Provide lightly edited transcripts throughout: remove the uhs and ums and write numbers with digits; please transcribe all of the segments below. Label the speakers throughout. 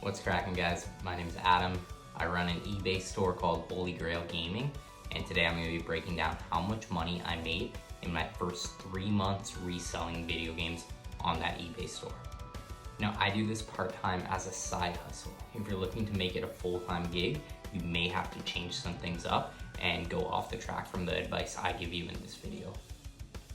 Speaker 1: What's cracking, guys? My name is Adam. I run an eBay store called Holy Grail Gaming, and today I'm going to be breaking down how much money I made in my first 3 months reselling video games on that eBay store. Now, I do this part-time as a side hustle. If you're looking to make it a full-time gig, you may have to change some things up and go off the track from the advice I give you in this video.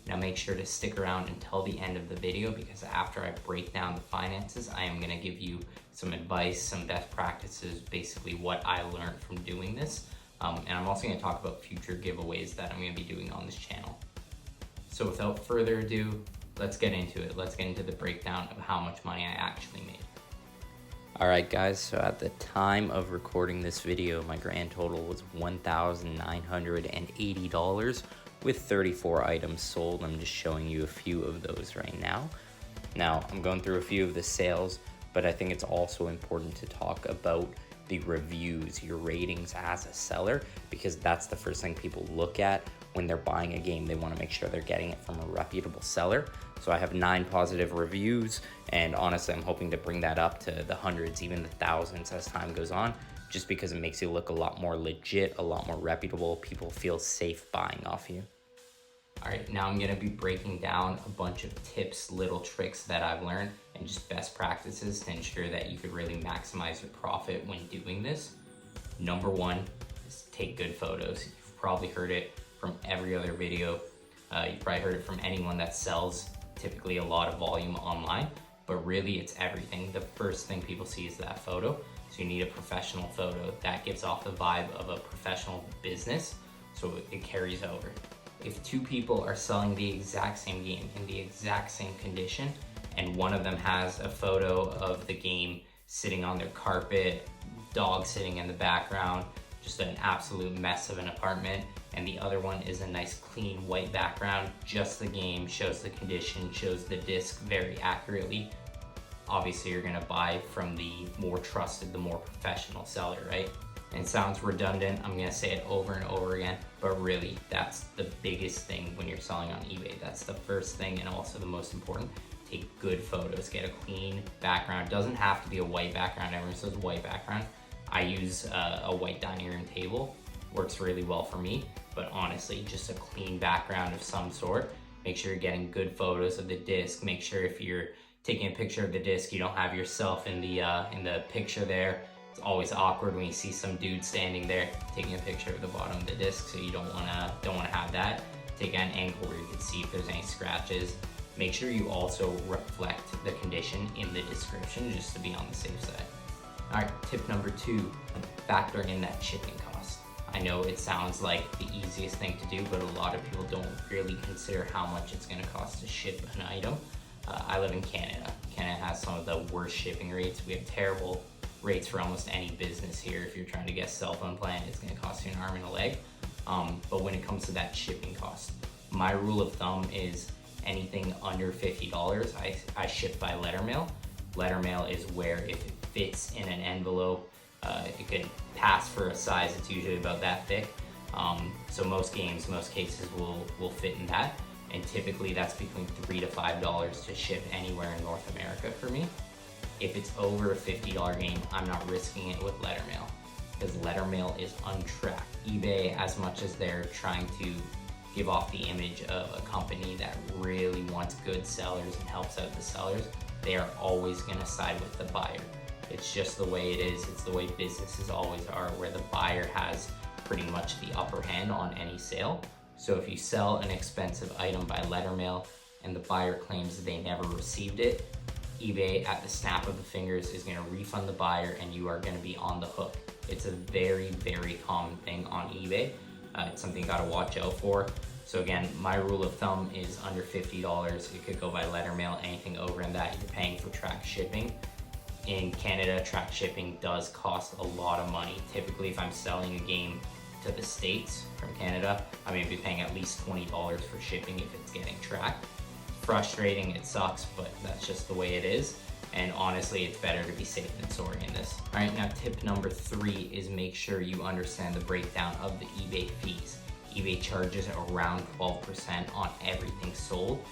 Speaker 1: Now make sure to stick around until the end of the video, because after I break down the finances, I am gonna give you some advice, some best practices, basically what I learned from doing this. And I'm also gonna talk about future giveaways that I'm gonna be doing on this channel. So without further ado, let's get into it. Let's get into the breakdown of how much money I actually made. All right, guys, so at the time of recording this video, my grand total was $1,980 with 34 items sold. I'm just showing you a few of those right now. Now, I'm going through a few of the sales, but I think it's also important to talk about the reviews, your ratings as a seller, because that's the first thing people look at when they're buying a game. They want to make sure they're getting it from a reputable seller. So I have 9 positive reviews, and honestly, I'm hoping to bring that up to the hundreds, even the thousands as time goes on, just because it makes you look a lot more legit, a lot more reputable. People feel safe buying off you. All right, now I'm gonna be breaking down a bunch of tips, little tricks that I've learned, and just best practices to ensure that you could really maximize your profit when doing this. Number one is take good photos. You've probably heard it from every other video. You've probably heard it from anyone that sells typically a lot of volume online, but really it's everything. The first thing people see is that photo. So you need a professional photo that gives off the vibe of a professional business, so it carries over. If 2 people are selling the exact same game in the exact same condition, and one of them has a photo of the game sitting on their carpet, dog sitting in the background, just an absolute mess of an apartment, and the other one is a nice clean white background, just the game, shows the condition, shows the disc very accurately, obviously you're gonna buy from the more trusted, the more professional seller, right? And it sounds redundant, I'm gonna say it over and over again, but really that's the biggest thing when you're selling on eBay. That's the first thing and also the most important. Take good photos, get a clean background. It doesn't have to be a white background. Everyone says white background. I use a white dining room table, works really well for me, but honestly, just a clean background of some sort. Make sure you're getting good photos of the disc. Make sure if you're taking a picture of the disc, you don't have yourself in the picture there. It's always awkward when you see some dude standing there taking a picture of the bottom of the disc, so you don't wanna have that. Take an angle where you can see if there's any scratches. Make sure you also reflect the condition in the description just to be on the safe side. All right, tip number 2, factor in that shipping cost. I know it sounds like the easiest thing to do, but a lot of people don't really consider how much it's gonna cost to ship an item. I live in Canada. Canada has some of the worst shipping rates. We have terrible rates for almost any business here. If you're trying to get a cell phone plan, it's gonna cost you an arm and a leg. But when it comes to that shipping cost, my rule of thumb is anything under $50, I ship by letter mail. Letter mail is where if it fits in an envelope, it could pass for a size, it's usually about that thick. So most games, most cases will fit in that. And typically that's between $3 to $5 to ship anywhere in North America for me. If it's over a $50 game, I'm not risking it with letter mail, because letter mail is untracked. eBay, as much as they're trying to give off the image of a company that really wants good sellers and helps out the sellers, they are always gonna side with the buyer. It's just the way it is. It's the way businesses always are, where the buyer has pretty much the upper hand on any sale. So if you sell an expensive item by letter mail and the buyer claims they never received it, eBay at the snap of the fingers is gonna refund the buyer and you are gonna be on the hook. It's a very, very common thing on eBay. It's something you gotta watch out for. So again, my rule of thumb is under $50. It could go by letter mail. Anything over in that, you're paying for track shipping. In Canada, track shipping does cost a lot of money. Typically, if I'm selling a game to the States from Canada, I'm gonna be paying at least $20 for shipping if it's getting tracked. Frustrating, it sucks, but that's just the way it is. And honestly, it's better to be safe than sorry in this. All right, now tip number 3 is make sure you understand the breakdown of the eBay fees. eBay charges around 12% on everything sold.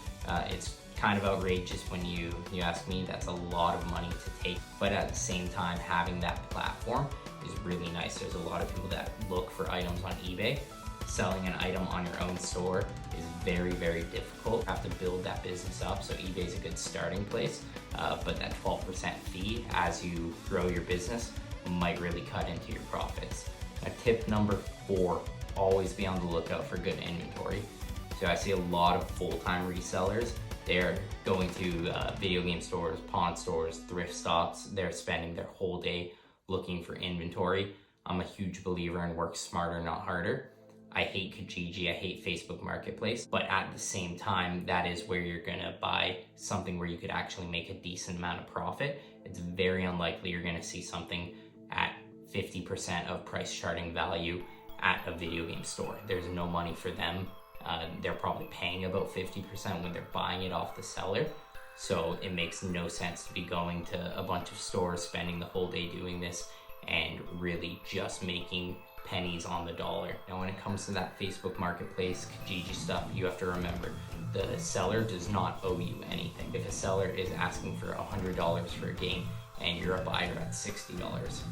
Speaker 1: It's kind of outrageous when you ask me. That's a lot of money to take, but at the same time, having that platform is really nice. There's a lot of people that look for items on eBay. Selling an item on your own store is very, very difficult. You have to build that business up, so eBay is a good starting place, but that 12% fee as you grow your business might really cut into your profits. Tip number 4, always be on the lookout for good inventory. So I see a lot of full-time resellers. They're going to video game stores, pawn stores, thrift shops. They're spending their whole day looking for inventory. I'm a huge believer in work smarter, not harder. I hate Kijiji, I hate Facebook Marketplace, but at the same time, that is where you're gonna buy something where you could actually make a decent amount of profit. It's very unlikely you're gonna see something at 50% of price charting value at a video game store. There's no money for them. They're probably paying about 50% when they're buying it off the seller. So it makes no sense to be going to a bunch of stores, spending the whole day doing this, and really just making pennies on the dollar. Now, when it comes to that Facebook Marketplace, Kijiji stuff, you have to remember, the seller does not owe you anything. If a seller is asking for $100 for a game and you're a buyer at $60,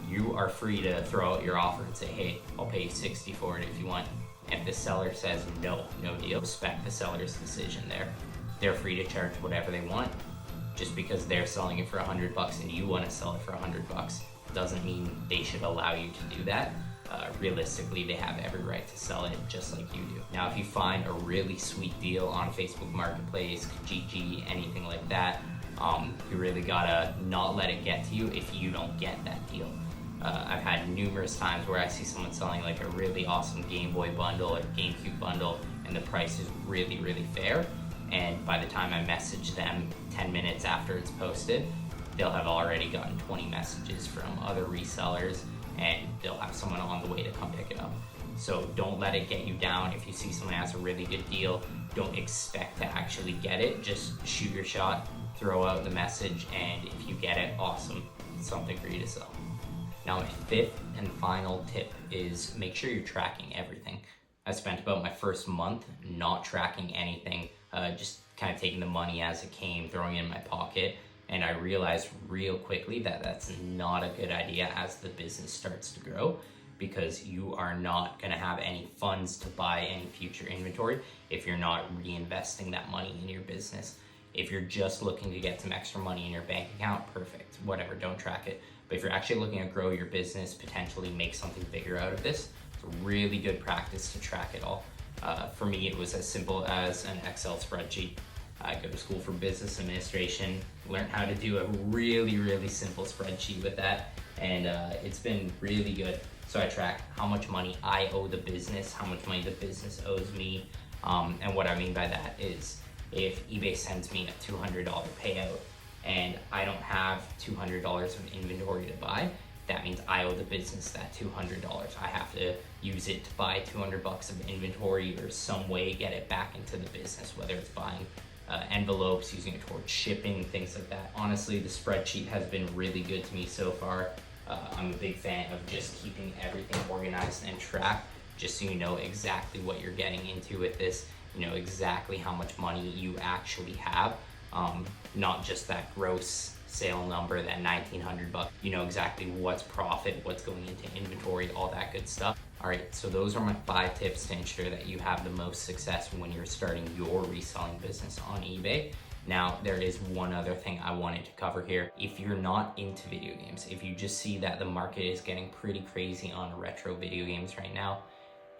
Speaker 1: you are free to throw out your offer and say, hey, I'll pay you $60 for it if you want. If the seller says no deal, respect the seller's decision there. They're free to charge whatever they want. Just because they're selling it for $100 and you want to sell it for $100 doesn't mean they should allow you to do that. Realistically, they have every right to sell it just like you do. Now, if you find a really sweet deal on Facebook Marketplace, Kijiji, anything like that, you really gotta not let it get to you if you don't get that deal. I've had numerous times where I see someone selling like a really awesome Game Boy bundle or GameCube bundle, and the price is really, really fair. And by the time I message them 10 minutes after it's posted, they'll have already gotten 20 messages from other resellers, and they'll have someone on the way to come pick it up. So don't let it get you down. If you see someone has a really good deal, don't expect to actually get it. Just shoot your shot, throw out the message, and if you get it, awesome. It's something for you to sell. Now, my 5th and final tip is make sure you're tracking everything. I spent about my first month not tracking anything, just kind of taking the money as it came, throwing it in my pocket. And I realized real quickly that that's not a good idea as the business starts to grow, because you are not going to have any funds to buy any future inventory if you're not reinvesting that money in your business. If you're just looking to get some extra money in your bank account, perfect, whatever, don't track it. But if you're actually looking to grow your business, potentially make something bigger out of this, it's a really good practice to track it all. For me, it was as simple as an Excel spreadsheet. I go to school for business administration, learned how to do a really, really simple spreadsheet with that, and it's been really good. So I track how much money I owe the business, how much money the business owes me, and what I mean by that is if eBay sends me a $200 payout and I don't have $200 of inventory to buy, that means I owe the business that $200. I have to use it to buy $200 of inventory or some way get it back into the business, whether it's buying envelopes, using it towards shipping, things like that. Honestly, the spreadsheet has been really good to me so far. I'm a big fan of just keeping everything organized and tracked, just so you know exactly what you're getting into with this, you know exactly how much money you actually have, not just that gross sale number, that $1,900. You know exactly what's profit, what's going into inventory, all that good stuff. All right, so those are my 5 tips to ensure that you have the most success when you're starting your reselling business on eBay. Now, there is one other thing I wanted to cover here. If you're not into video games, if you just see that the market is getting pretty crazy on retro video games right now,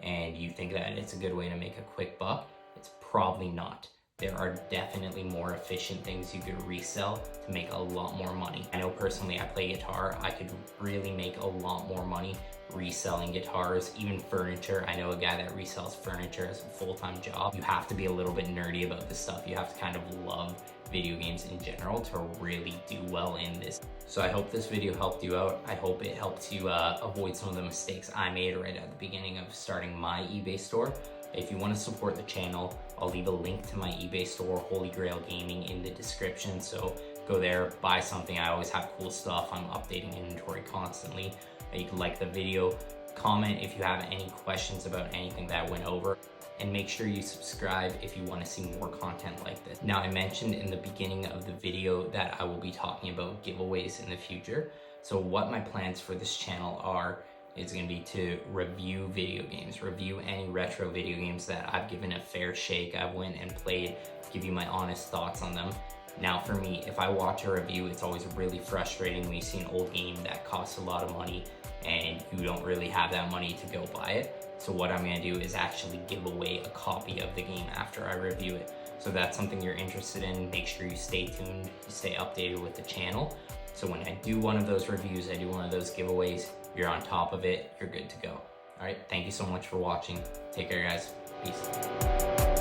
Speaker 1: and you think that it's a good way to make a quick buck, it's probably not. There are definitely more efficient things you could resell to make a lot more money. I know personally, I play guitar. I could really make a lot more money reselling guitars, even furniture. I know a guy that resells furniture as a full-time job. You have to be a little bit nerdy about this stuff. You have to kind of love video games in general to really do well in this. So I hope this video helped you out. I hope it helped you avoid some of the mistakes I made right at the beginning of starting my eBay store. If you want to support the channel, I'll leave a link to my eBay store, Holy Grail Gaming, in the description. So go there, buy something. I always have cool stuff. I'm updating inventory constantly. You can like the video, comment if you have any questions about anything that I went over. and make sure you subscribe if you want to see more content like this. Now, I mentioned in the beginning of the video that I will be talking about giveaways in the future. So what my plans for this channel are is going to be to review video games, review any retro video games that I've given a fair shake, I've went and played, give you my honest thoughts on them. Now for me, if I watch a review, it's always really frustrating when you see an old game that costs a lot of money and you don't really have that money to go buy it. So what I'm going to do is actually give away a copy of the game after I review it. So if that's something you're interested in, make sure you stay tuned, you stay updated with the channel. So when I do one of those reviews, I do one of those giveaways, you're on top of it, you're good to go. All right, thank you so much for watching. Take care, guys. Peace.